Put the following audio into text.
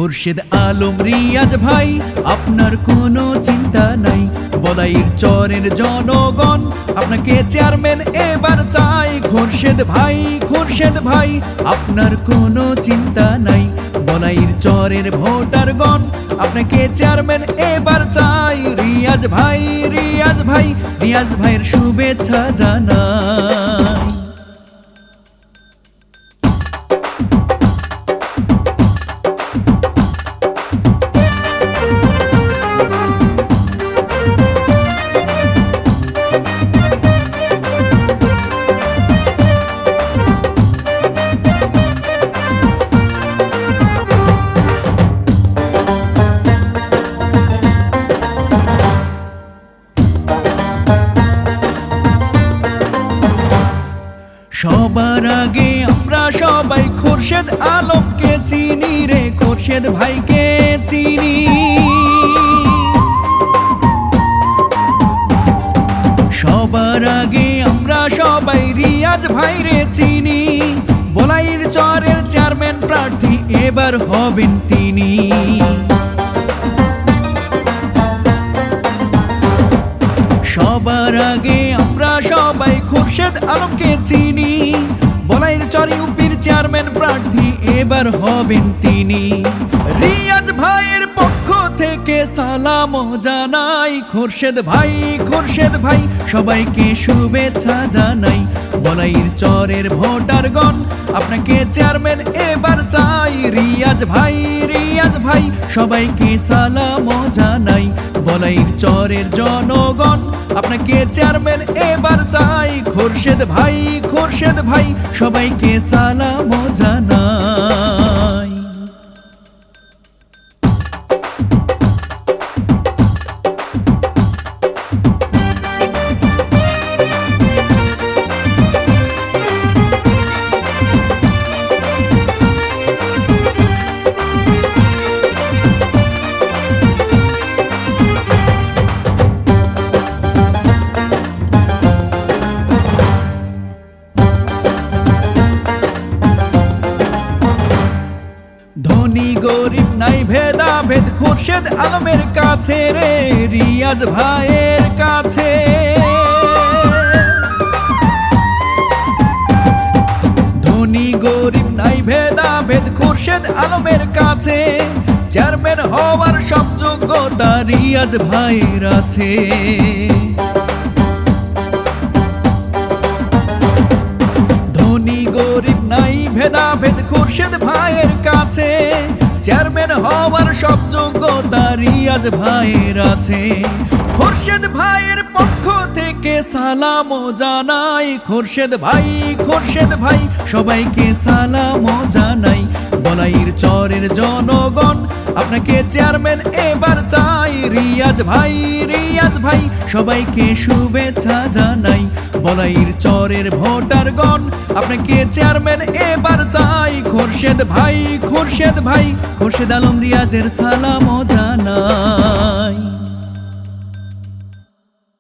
মুর্শিদ আলম রিয়াজ ভাই আপনার কোনো চিন্তা নাই, বলাইর চরের জনগণ আপনাকে চেয়ারম্যান এবার চাই। খুরশেদ ভাই আপনার কোনো চিন্তা নাই, বলাইর চরের ভোটারগণ আপনাকে চেয়ারম্যান এবার চাই। রিয়াজ ভাইয়ের শুভেচ্ছা জানাই। সবার আগে আমরা সবাই খুরশেদ আলমকে চিনি রে, খুরশেদ ভাইকে চিনি। সবার আগে আমরা সবাই রিয়াজ ভাইরে চিনি, বলাইর চরের চেয়ারম্যান প্রার্থী এবার হবেন তিনি। সবার আগে আমরা সবাই খুরশেদ আলমকে চিনি, বলাইর চর ইউপির চেয়ারম্যান প্রার্থী এবার হবেন তিনি। রিয়াজ ভাইয়ের পক্ষ থেকে সালাম জানাই, খুরশেদ ভাই সবাইকে শুভেচ্ছা জানাই। বলাইর চরের ভোটারগণ আপনাকে চেয়ারম্যান এবার চাই। রিয়াজ ভাই সবাইকে সালাম জানাই, বলাইর চরের জনগণ আপনাকে চেয়ারম্যান এবার চাই। খুরশেদ ভাই সবাইকে সালাম জানাই। ধনী গরিব নাই ভেদাভেদ খুরশেদ আলমের কাছে রে, রিয়াজ ভাইয়ের কাছে। ধনী গরিব নাই ভেদাভেদ খুরশেদ আলমের কাছে, চেয়ারম্যান হওয়ার সব যোগ্যতা রিয়াজ ভাইয়ের আছে। ধনী গরিব নাই ভেদাভেদ খুরশেদ ভাইয়ের কাছে, চেয়ারম্যান হওয়ার সব যোগ্যতা রিয়াজ ভাইয়ের আছে। খুরশেদ ভাইয়ের পক্ষ থেকে সালাম জানাই, খুরশেদ ভাই সবাইকে সালাম জানাই। বলাইর চরের জনগণ আপনাকে চেয়ারম্যান এবার চাই। রিয়াজ ভাই সবাইকে শুভেচ্ছা জানাই। বলাইর চরের ভোটারগণ আপনাকে চেয়ারম্যান এবার চাই। খুরশেদ আলম রিয়াজের সালাম জানাই।